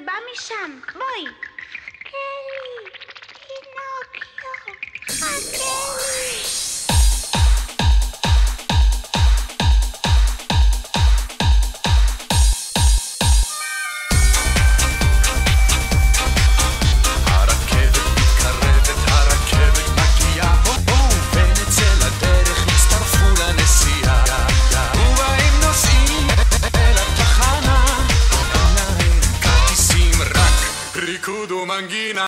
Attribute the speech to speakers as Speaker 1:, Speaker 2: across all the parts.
Speaker 1: בא משם, בואי. חכה לי, פינוקיו, חכה לי.
Speaker 2: ריקוד ומנגינה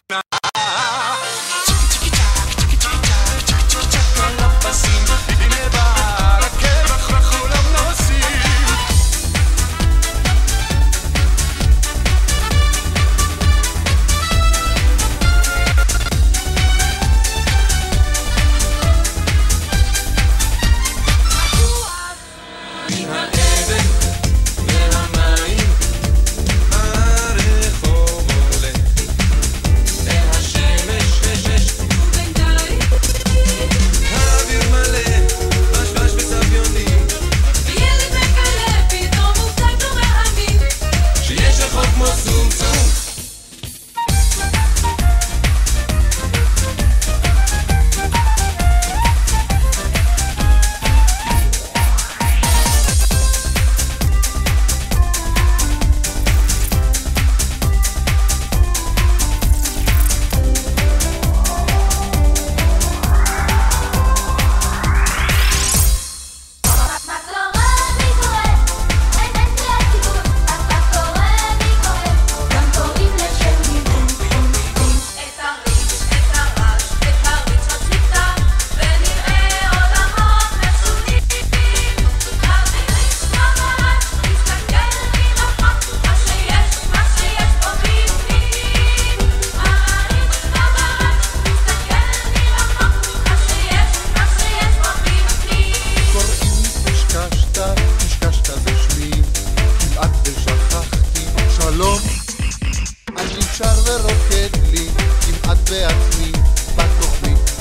Speaker 3: שר ורוקד לי כמעט בעצמי בתוכנית.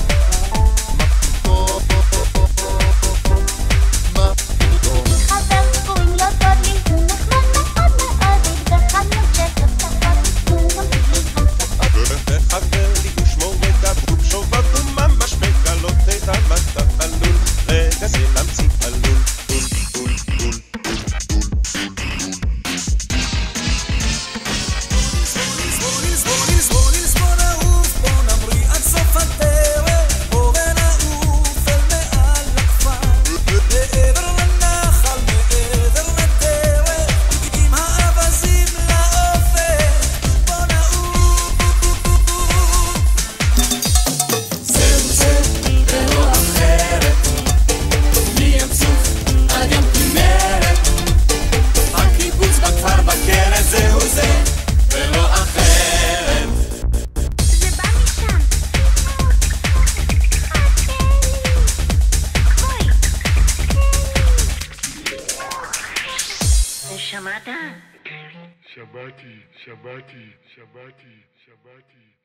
Speaker 3: מה פתאום?
Speaker 1: חבר קוראים לו דודי, הוא נחמד מאוד מאוד, התגחמנו צ'קות, הוא ממשיך לי
Speaker 4: חבר לי הוא שמו ודבוב שובב הוא ממש מגלות את המטה עלול רגע זה להמציא עלול
Speaker 1: שמעת?
Speaker 2: שבתי, שבתי, שבתי, שבתי